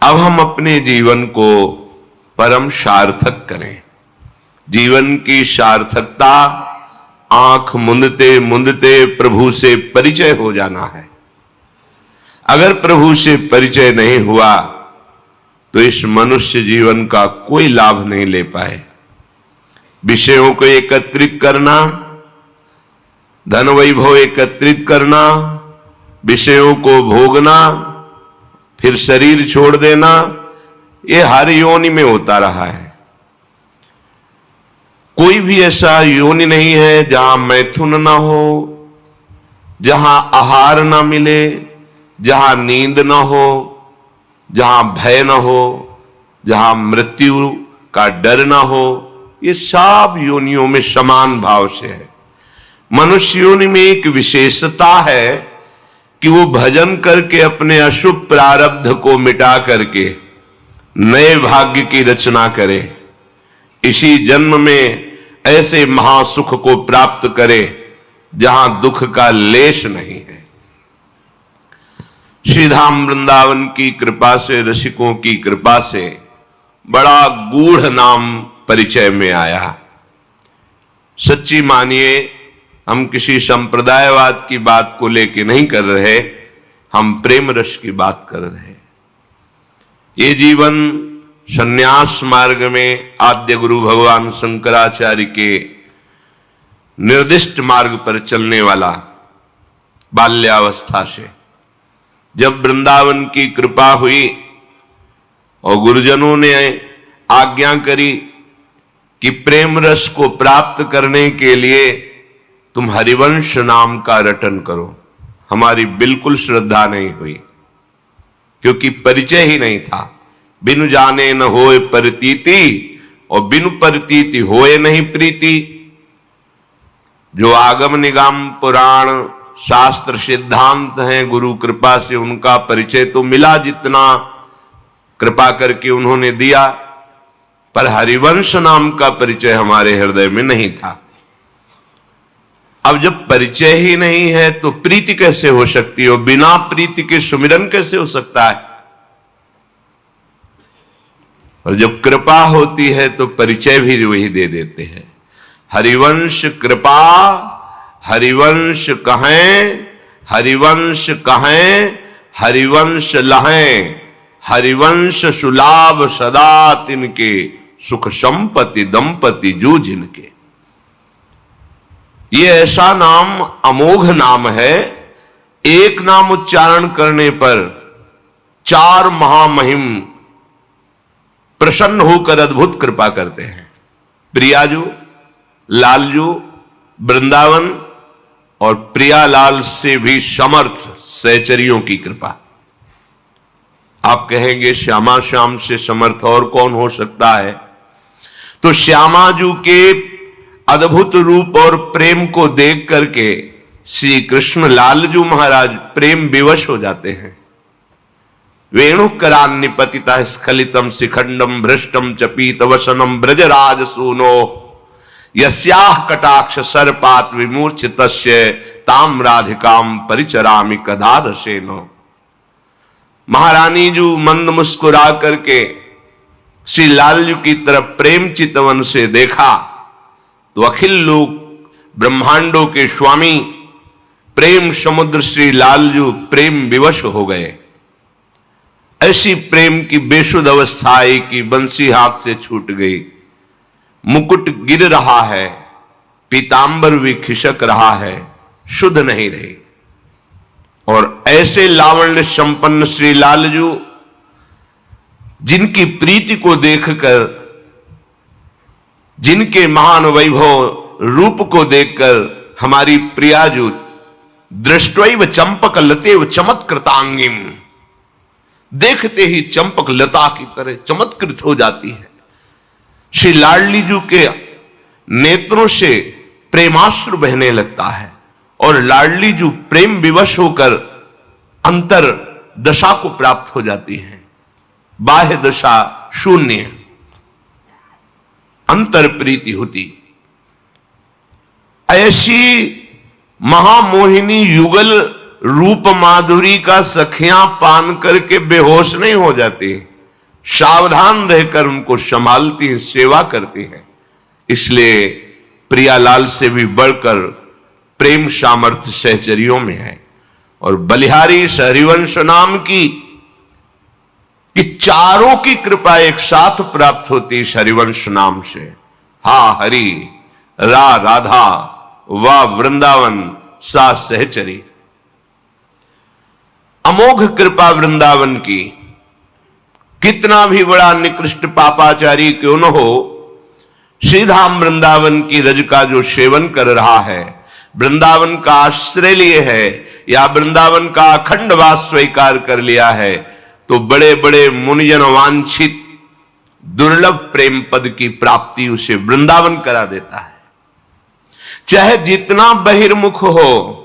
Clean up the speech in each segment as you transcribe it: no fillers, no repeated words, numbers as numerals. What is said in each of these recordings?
अब हम अपने जीवन को परम सार्थक करें। जीवन की सार्थकता आंख मूंदते मूंदते प्रभु से परिचय हो जाना है। अगर प्रभु से परिचय नहीं हुआ तो इस मनुष्य जीवन का कोई लाभ नहीं ले पाए। विषयों को एकत्रित करना, धन वैभव एकत्रित करना, विषयों को भोगना, फिर शरीर छोड़ देना, ये हर योनि में होता रहा है। कोई भी ऐसा योनि नहीं है जहां मैथुन ना हो, जहां आहार ना मिले, जहां नींद ना हो, जहां भय ना हो, जहां मृत्यु का डर ना हो। ये सब योनियों में समान भाव से है। मनुष्य योनि में एक विशेषता है कि वो भजन करके अपने अशुभ प्रारब्ध को मिटा करके नए भाग्य की रचना करे, इसी जन्म में ऐसे महासुख को प्राप्त करे जहां दुख का लेश नहीं है। श्रीधाम वृंदावन की कृपा से, रसिकों की कृपा से बड़ा गूढ़ नाम परिचय में आया। सच्ची मानिए, हम किसी संप्रदायवाद की बात को लेके नहीं कर रहे, हम प्रेम रस की बात कर रहे हैं। ये जीवन संन्यास मार्ग में आद्य गुरु भगवान शंकराचार्य के निर्दिष्ट मार्ग पर चलने वाला, बाल्यावस्था से जब वृंदावन की कृपा हुई और गुरुजनों ने आज्ञा करी कि प्रेम रस को प्राप्त करने के लिए तुम हरिवंश नाम का रटन करो, हमारी बिल्कुल श्रद्धा नहीं हुई, क्योंकि परिचय ही नहीं था। बिनु जाने न होए प्रतीति और बिनु प्रतीति होए नहीं प्रीति। जो आगम निगम पुराण शास्त्र सिद्धांत हैं, गुरु कृपा से उनका परिचय तो मिला जितना कृपा करके उन्होंने दिया, पर हरिवंश नाम का परिचय हमारे हृदय में नहीं था। अब जब परिचय ही नहीं है तो प्रीति कैसे हो सकती है, और बिना प्रीति के सुमिरन कैसे हो सकता है। और जब कृपा होती है तो परिचय भी वही दे देते हैं। हरिवंश कृपा, हरिवंश कहें, हरिवंश कहें, हरिवंश लहें, हरिवंश सुलाभ सदा तिनके, सुख संपत्ति दंपति जू जिनके। ये ऐसा नाम अमोघ नाम है, एक नाम उच्चारण करने पर 4 महामहिम प्रसन्न होकर अद्भुत कृपा करते हैं। प्रियाजू, लालजू, वृंदावन और प्रियालाल से भी समर्थ सहचरियों की कृपा। आप कहेंगे श्यामा श्याम से समर्थ और कौन हो सकता है? तो श्यामाजू के अद्भुत रूप और प्रेम को देख करके श्री कृष्ण लालजू महाराज प्रेम विवश हो जाते हैं। वेणुकरान्निपतितः स्खलितम शिखंडम भ्रष्टम चपीत वसनम ब्रजराज सूनो यस्याह कटाक्ष सर्पात विमूर्छितस्य ताम राधिकाम परिचरामि कदादसेनो। महारानी जू मंद मुस्कुरा करके श्री लालजू की तरफ प्रेम चितवन से देखा तो अखिल लोक ब्रह्मांडों के स्वामी प्रेम समुद्र श्री लालजू प्रेम विवश हो गए। ऐसी प्रेम की बेसुध अवस्था आई कि बंसी हाथ से छूट गई, मुकुट गिर रहा है, पीतांबर भी खिसक रहा है, शुद्ध नहीं रही। और ऐसे लावण्य संपन्न श्री लालजू, जिनकी प्रीति को देखकर, जिनके महान वैभव रूप को देखकर हमारी प्रियाजू दृष्टैव चंपक लतेव चमत्कृतांगिम, देखते ही चंपक लता की तरह चमत्कृत हो जाती है। श्री लाडली जू के नेत्रों से प्रेमाश्रु बहने लगता है और लाडली जू प्रेम विवश होकर अंतर दशा को प्राप्त हो जाती है। बाह्य दशा शून्य, अंतर प्रीति होती। ऐसी महामोहिनी युगल रूप माधुरी का सखियां पान करके बेहोश नहीं हो जाती। सावधान रहकर उनको संभालती हैं, सेवा करती हैं। इसलिए प्रियालाल से भी बढ़कर प्रेम सामर्थ्य सहचरियों में है। और बलिहारी हरिवंश नाम की कि चारों की कृपा एक साथ प्राप्त होती इस हरिवंश नाम से। हा हरि, रा राधा, वा वृंदावन, सा सहचरी। अमोघ कृपा वृंदावन की। कितना भी बड़ा निकृष्ट पापाचारी क्यों न हो, श्रीधाम वृंदावन की रज का जो सेवन कर रहा है, वृंदावन का आश्रय लिए है या वृंदावन का अखंड वास स्वीकार कर लिया है, तो बड़े बड़े मुनिजन वांछित दुर्लभ प्रेम पद की प्राप्ति उसे वृंदावन करा देता है। चाहे जितना बहिर्मुख हो,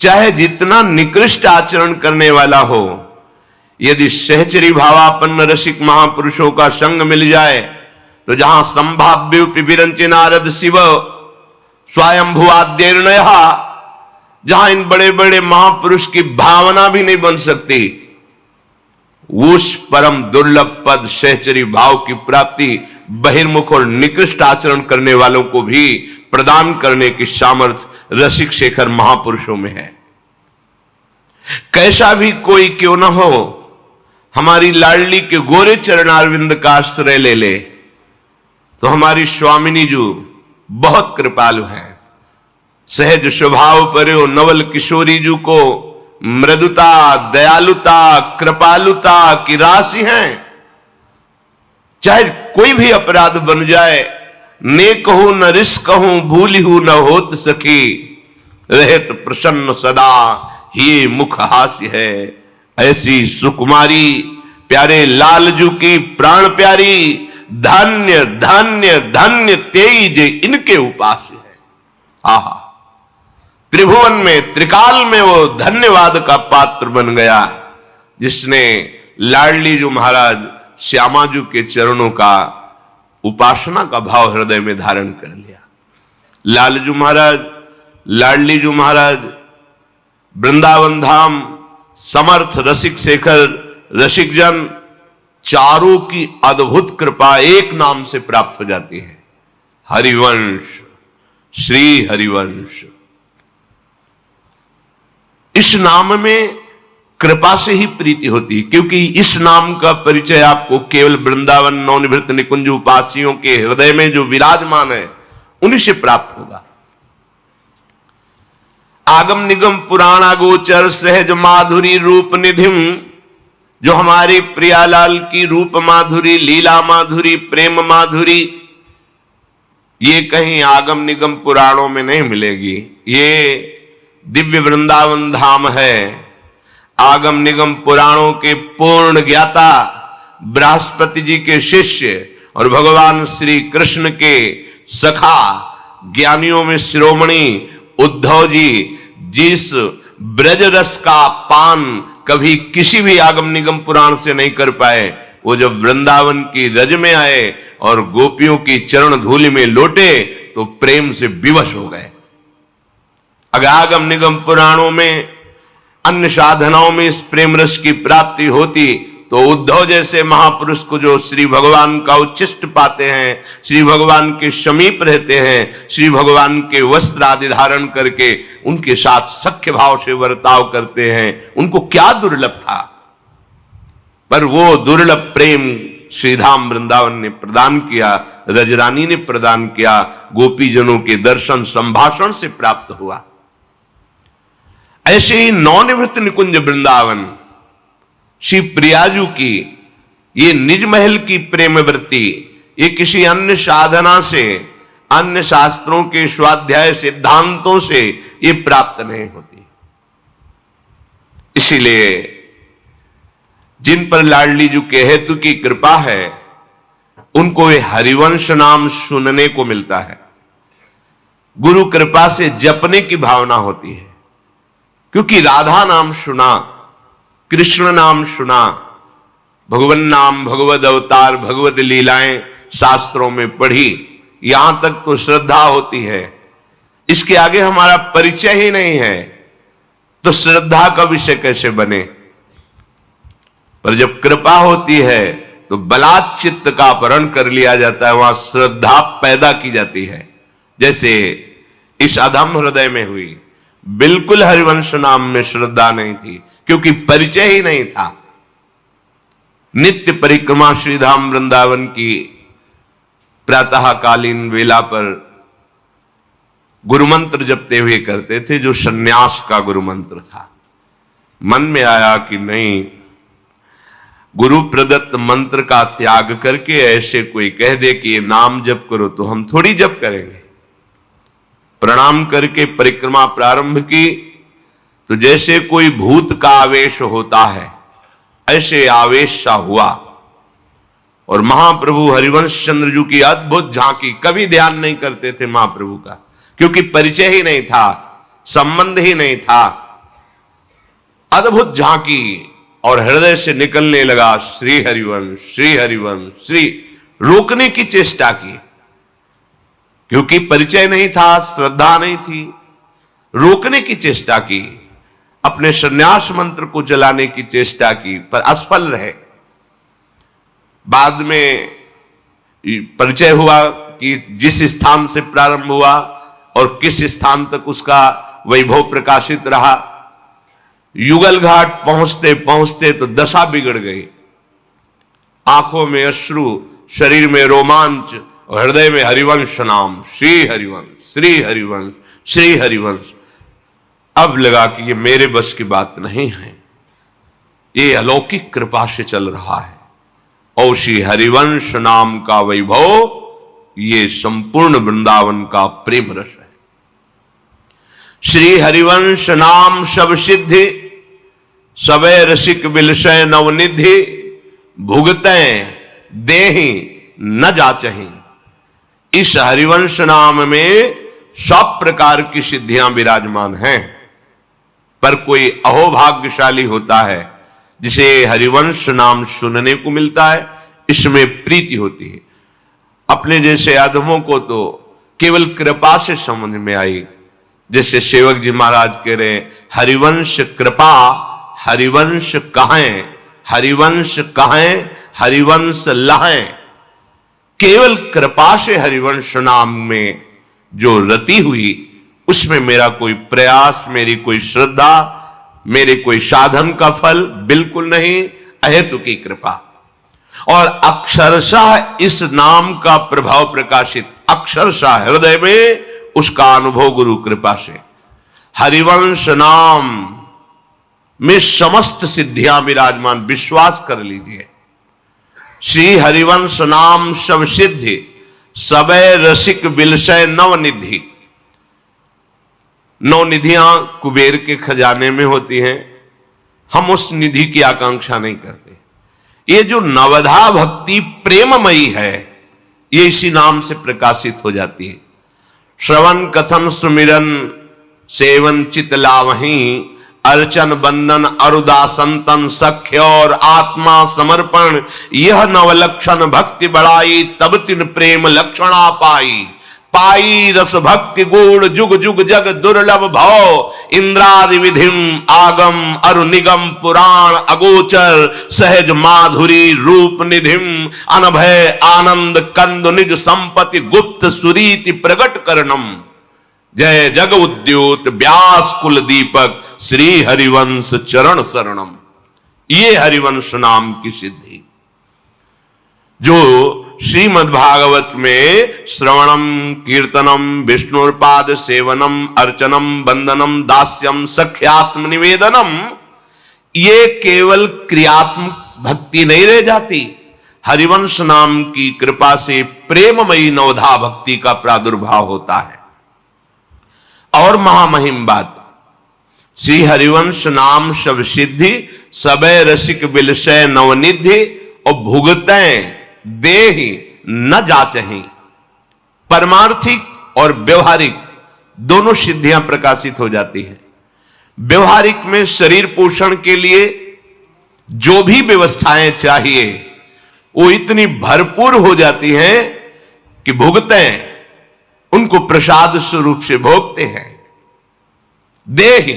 चाहे जितना निकृष्ट आचरण करने वाला हो, यदि सहचरी भावापन्न रसिक महापुरुषों का संग मिल जाए तो जहां संभाव्य विरंचि नारद शिव स्वयंभुवाद्यर्णय, जहां इन बड़े बड़े महापुरुष की भावना भी नहीं बन सकती, उस परम दुर्लभ पद सहचरी भाव की प्राप्ति बहिर्मुख और निकृष्ट आचरण करने वालों को भी प्रदान करने की सामर्थ्य रसिक शेखर महापुरुषों में है। कैसा भी कोई क्यों न हो, हमारी लाडली के गोरे चरणारविंद का आश्रय ले ले तो हमारी स्वामिनी जी बहुत कृपालु हैं। सहज स्वभाव पर नवल किशोरी जी को मृदुता, दयालुता, कृपालुता की राशि हैं। चाहे कोई भी अपराध बन जाए, ने कहूं न रिस कहूं, भूली हूं न होत सखी, रहत प्रसन्न सदा ही मुख हास्य है। ऐसी सुकुमारी प्यारे लालजू की प्राण प्यारी, धन्य धन्य धन्य तेज इनके उपास है। आहा, त्रिभुवन में त्रिकाल में वो धन्यवाद का पात्र बन गया जिसने लाडली जी महाराज श्यामा जी के चरणों का उपासना का भाव हृदय में धारण कर लिया। लालजू महाराज, लाडली जी महाराज, वृंदावन धाम, समर्थ रसिक शेखर रसिक जन, चारों की अद्भुत कृपा एक नाम से प्राप्त हो जाती है, हरिवंश, श्री हरिवंश। इस नाम में कृपा से ही प्रीति होती है, क्योंकि इस नाम का परिचय आपको केवल वृंदावन नवनिवृत्त निकुंज उपासियों के हृदय में जो विराजमान है उन्हीं से प्राप्त होगा। आगम निगम पुराणा गोचर सहज माधुरी रूप निधिम, जो हमारी प्रियालाल की रूप माधुरी, लीला माधुरी, प्रेम माधुरी, ये कहीं आगम निगम पुराणों में नहीं मिलेगी। ये दिव्य वृंदावन धाम है। आगम निगम पुराणों के पूर्ण ज्ञाता बृहस्पति जी के शिष्य और भगवान श्री कृष्ण के सखा ज्ञानियों में शिरोमणि उद्धव जी जिस ब्रज रस का पान कभी किसी भी आगम निगम पुराण से नहीं कर पाए, वो जब वृंदावन की रज में आए और गोपियों की चरण धूलि में लौटे तो प्रेम से विवश हो गए। अगर आगम निगम पुराणों में अन्य साधनाओं में इस प्रेम रस की प्राप्ति होती तो उद्धव जैसे महापुरुष को जो श्री भगवान का उच्छिष्ट पाते हैं, श्री भगवान के समीप रहते हैं, श्री भगवान के वस्त्र आदि धारण करके उनके साथ सख्य भाव से बर्ताव करते हैं, उनको क्या दुर्लभ था। पर वो दुर्लभ प्रेम श्रीधाम वृंदावन ने प्रदान किया, रजरानी ने प्रदान किया, गोपीजनों के दर्शन संभाषण से प्राप्त हुआ। ऐसे ही नवनिवृत्त निकुंज वृंदावन श्री प्रियाजू की ये निज महल की प्रेम वृत्ति, ये किसी अन्य साधना से, अन्य शास्त्रों के स्वाध्याय सिद्धांतों से ये प्राप्त नहीं होती। इसीलिए जिन पर लाडली जी के हेतु की कृपा है उनको ये हरिवंश नाम सुनने को मिलता है। गुरु कृपा से जपने की भावना होती है, क्योंकि राधा नाम सुना, कृष्ण नाम सुना, भगवान नाम, भगवद अवतार, भगवद लीलाएं शास्त्रों में पढ़ी, यहां तक तो श्रद्धा होती है। इसके आगे हमारा परिचय ही नहीं है तो श्रद्धा का विषय कैसे बने। पर जब कृपा होती है तो बलात् चित्त का अपहरण कर लिया जाता है, वहां श्रद्धा पैदा की जाती है। जैसे इस अधम हृदय में हुई। बिल्कुल हरिवंश नाम में श्रद्धा नहीं थी, क्योंकि परिचय ही नहीं था। नित्य परिक्रमा श्रीधाम वृंदावन की प्रातःकालीन वेला पर गुरुमंत्र जपते हुए करते थे, जो सन्यास का गुरुमंत्र था। मन में आया कि नहीं, गुरु प्रदत्त मंत्र का त्याग करके ऐसे कोई कह दे कि ये नाम जप करो, तो हम थोड़ी जप करेंगे। प्रणाम करके परिक्रमा प्रारंभ की, तो जैसे कोई भूत का आवेश होता है ऐसे आवेश सा हुआ, और महाप्रभु हरिवंश चंद्र जी की अद्भुत झांकी। कभी ध्यान नहीं करते थे महाप्रभु का, क्योंकि परिचय ही नहीं था, संबंध ही नहीं था। अद्भुत झांकी और हृदय से निकलने लगा श्री हरिवंश, श्री हरिवंश, श्री। रोकने की चेष्टा की, क्योंकि परिचय नहीं था, श्रद्धा नहीं थी। रोकने की चेष्टा की, अपने संन्यास मंत्र को जलाने की चेष्टा की, पर असफल रहे। बाद में परिचय हुआ कि जिस स्थान से प्रारंभ हुआ और किस स्थान तक उसका वैभव प्रकाशित रहा। युगल घाट पहुंचते पहुंचते तो दशा बिगड़ गई। आंखों में अश्रु, शरीर में रोमांच, और हृदय में हरिवंश नाम, श्री हरिवंश, श्री हरिवंश, श्री हरिवंश। अब लगा कि ये मेरे बस की बात नहीं है, ये अलौकिक कृपा से चल रहा है। और श्री हरिवंश नाम का वैभव ये संपूर्ण वृंदावन का प्रेम रस है। श्री हरिवंश नाम सब सिद्धि, सबे रसिक बिलसय नवनिधि, भुगतें देहि न जाचहि। इस हरिवंश नाम में सब प्रकार की सिद्धियां विराजमान हैं, पर कोई अहोभाग्यशाली होता है जिसे हरिवंश नाम सुनने को मिलता है, इसमें प्रीति होती है। अपने जैसे अधमों को तो केवल कृपा से समझ में आई। जैसे सेवक जी महाराज कह रहे, हरिवंश कृपा हरिवंश कहें, हरिवंश कहें हरिवंश लहें। केवल कृपा से हरिवंश नाम में जो रति हुई, उसमें मेरा कोई प्रयास, मेरी कोई श्रद्धा, मेरे कोई साधन का फल बिल्कुल नहीं, अहेतु की कृपा। और अक्षरशः इस नाम का प्रभाव प्रकाशित, अक्षरशः हृदय में उसका अनुभव गुरु कृपा से। हरिवंश नाम में समस्त सिद्धियां विराजमान, विश्वास कर लीजिए। श्री हरिवंश नाम सब सिद्धि, सबे रसिक बिलसय नवनिधि। नौ निधियां कुबेर के खजाने में होती हैं, हम उस निधि की आकांक्षा नहीं करते। ये जो नवधा भक्ति प्रेममयी है, ये इसी नाम से प्रकाशित हो जाती है। श्रवण कथन सुमिरन सेवन चित लावहीं, अर्चन बंदन अरुदासंतन सख्य और आत्मा समर्पण। यह नवलक्षण भक्ति बढ़ाई, तब तिन प्रेम लक्षणा पाई। पाई रस भक्ति गुण जुग जुग जग दुर्लभ भव। इंद्रादि विधिम आगम अरु निगम पुराण अगोचर। सहज माधुरी रूप निधिम अनभय आनंद कंद निज संपत्ति गुप्त सुरीति प्रगट करणम। जय जग उद्योत व्यास कुल दीपक, श्री हरिवंश चरण शरणम। ये हरिवंश नाम की सिद्धि जो श्रीमद् भागवत में श्रवणम कीर्तनम विष्णुपाद सेवनम अर्चनम बंदनम दास्यम सख्यात्म निवेदनम, ये केवल क्रियात्मक भक्ति नहीं रह जाती। हरिवंश नाम की कृपा से प्रेममयी नवधा भक्ति का प्रादुर्भाव होता है। और महामहिम बात, श्री हरिवंश नाम सब सिद्धि, सबे रसिक बिलसय नवनिधि, और भुगतें देहि न जाचहि। परमार्थिक और व्यवहारिक दोनों सिद्धियां प्रकाशित हो जाती हैं। व्यवहारिक में शरीर पोषण के लिए जो भी व्यवस्थाएं चाहिए वो इतनी भरपूर हो जाती हैं कि भुगतें उनको प्रसाद स्वरूप से भोगते हैं। देहि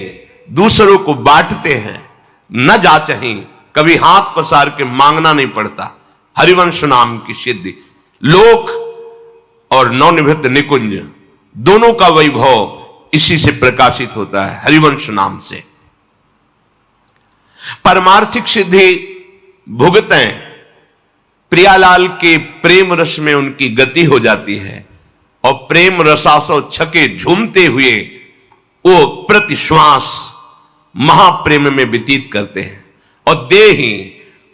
दूसरों को बांटते हैं। न जाचहि, कभी हाथ पसार के मांगना नहीं पड़ता। हरिवंश नाम की सिद्धि। लोक और नवनिभृत निकुंज दोनों का वैभव इसी से प्रकाशित होता है, हरिवंश नाम से। परमार्थिक सिद्धि भुगतें प्रियालाल के प्रेम रस में उनकी गति हो जाती है और प्रेम रसासो छके झूमते हुए वो प्रतिश्वास महाप्रेम में व्यतीत करते हैं। और दे ही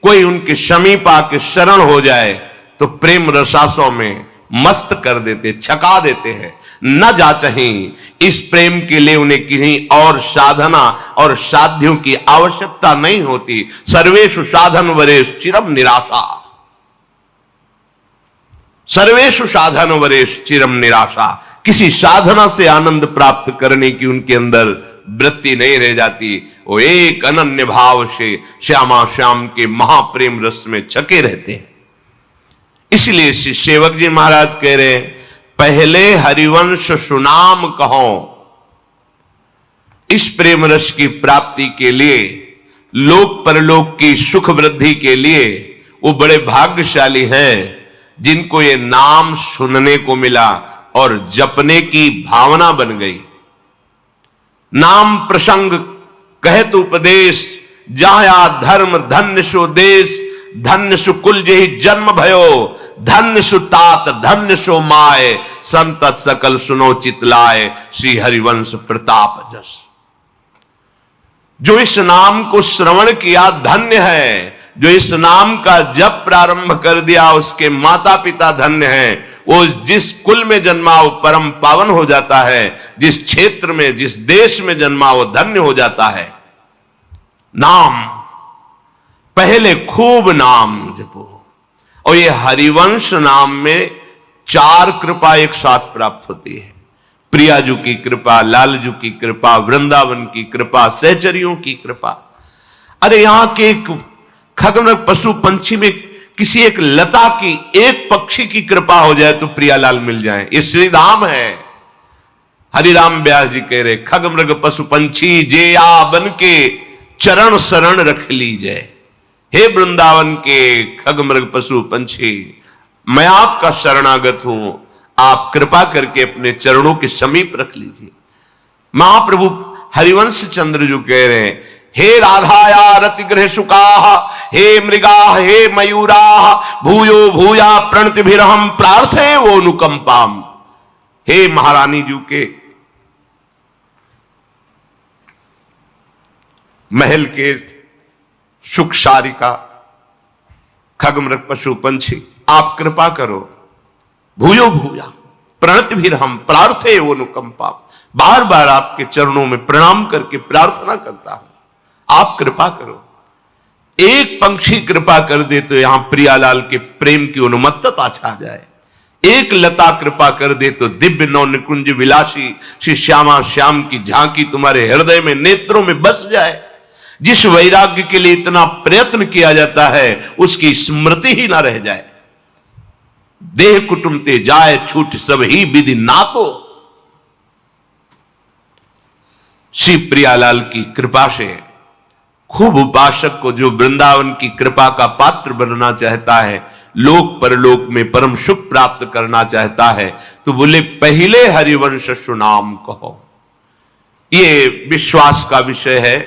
कोई उनके समीप आके शरण हो जाए तो प्रेम रसासों में मस्त कर देते, छका देते हैं। न जाचही इस प्रेम के लिए उन्हें किसी और साधना और साध्यों की आवश्यकता नहीं होती। सर्वेषु साधन वरेश चिरम निराशा, सर्वेषु साधन वरेश चिरम निराशा। किसी साधना से आनंद प्राप्त करने की उनके अंदर वृत्ति नहीं रह जाती। वो एक अनन्य भाव से श्यामा श्याम के महाप्रेम रस में छके रहते हैं। इसलिए श्री सेवक जी महाराज कह रहे हैं, पहले हरिवंश सुनाम कहो। इस प्रेम रस की प्राप्ति के लिए, लोक परलोक की सुख वृद्धि के लिए वो बड़े भाग्यशाली हैं जिनको ये नाम सुनने को मिला और जपने की भावना बन गई। नाम प्रसंग कहत उपदेश, जाया धर्म धन्य सो देश। धन्य सु कुल जेहि जन्म भयो, धन्य सु तात धन्य सो माय। संतत सकल सुनो चितलाए, श्री हरिवंश प्रताप जस। जो इस नाम को श्रवण किया धन्य है, जो इस नाम का जप प्रारंभ कर दिया उसके माता पिता धन्य हैं। वो जिस कुल में जन्मा वो परम पावन हो जाता है, जिस क्षेत्र में जिस देश में जन्मा वो धन्य हो जाता है। नाम पहले खूब नाम जपो। और ये हरिवंश नाम में 4 कृपा एक साथ प्राप्त होती है। प्रियाजू की कृपा, लालजू की कृपा, वृंदावन की कृपा, सहचरियों की कृपा। अरे यहां के एक खगनक पशु पंछी में किसी एक लता की, एक पक्षी की कृपा हो जाए तो प्रियालाल मिल जाए। ये श्रीधाम है। हरिराम व्यास जी कह रहे, खग मृग पशु पंछी जे आ बन के चरण शरण रख लीजिए। हे वृंदावन के खग मृग पशु पंछी, मैं आपका शरणागत हूं, आप कृपा करके अपने चरणों के समीप रख लीजिए। महाप्रभु हरिवंश चंद्र जो कह रहे हैं, हे राधाया रति गृह सुका, हे मृगा हे मयूरा, भूयो भूया प्रणतिभिरहम प्रार्थे वो अनुकंपाम। हे महारानी जी के महल के सुख सारिका खगमृग पशु पंछी, आप कृपा करो। भूयो भूया प्रणतिभिरहम प्रार्थे वो अनुकंपाम। बार बार आपके चरणों में प्रणाम करके प्रार्थना करता हूं, आप कृपा करो। एक पंक्षी कृपा कर दे तो यहां प्रियालाल के प्रेम की उन्मत्तता छा जाए। एक लता कृपा कर दे तो दिव्य नौ निकुंज विलासी श्री श्यामा श्याम की झांकी तुम्हारे हृदय में, नेत्रों में बस जाए। जिस वैराग्य के लिए इतना प्रयत्न किया जाता है उसकी स्मृति ही ना रह जाए। देह कुटुंब ते जाए छूट सब ही विधि नातो। श्री प्रियालाल की कृपा से खूब उपासक को जो वृंदावन की कृपा का पात्र बनना चाहता है, लोक परलोक में परम सुख प्राप्त करना चाहता है, तो बोले पहले हरिवंश सुनाम कहो। ये विश्वास का विषय है,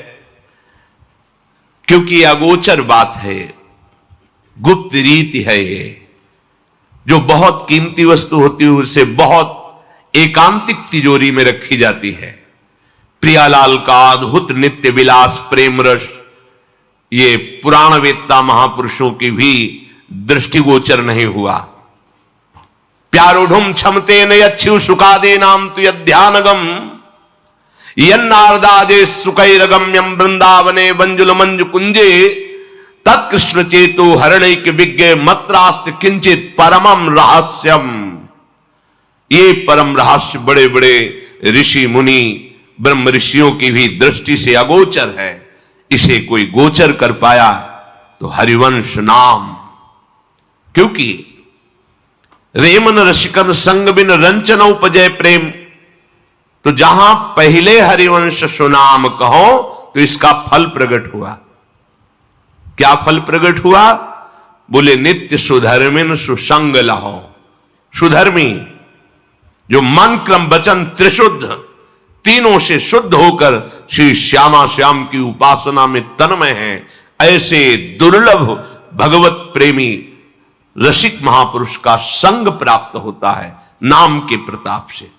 क्योंकि अगोचर बात है, गुप्त रीति है। ये जो बहुत कीमती वस्तु होती है उसे बहुत एकांतिक तिजोरी में रखी जाती है। प्रियालाल का अद्भुत नित्य विलास प्रेम रस ये पुराण वेत्ता महापुरुषों की भी दृष्टिगोचर नहीं हुआ। प्यारोढ़ुम क्षमते न अच्छु सुखादे नाम तु यध्यानगम यन्नारदाजे सुखैरगम्यम वृंदावने बंजुल मंजु कुंजे तत्कृष्ण चेतो हरणैक विज्ञ मत्रास्त किंचित परमम रहस्यम। ये परम रहस्य बड़े बड़े ऋषि मुनि ब्रह्म ऋषियों की भी दृष्टि से अगोचर है। इसे कोई गोचर कर पाया तो हरिवंश नाम। क्योंकि रेमन रसिकन संग बिन रंचन उपजय प्रेम। तो जहां पहले हरिवंश सुनाम कहो तो इसका फल प्रकट हुआ। क्या फल प्रकट हुआ? बोले नित्य सुधर्मिन सुसंग लहो। सुधर्मी जो मन क्रम वचन त्रिशुद्ध तीनों से शुद्ध होकर श्री श्यामा श्याम की उपासना में तन्मय है, ऐसे दुर्लभ भगवत प्रेमी रसिक महापुरुष का संग प्राप्त होता है नाम के प्रताप से।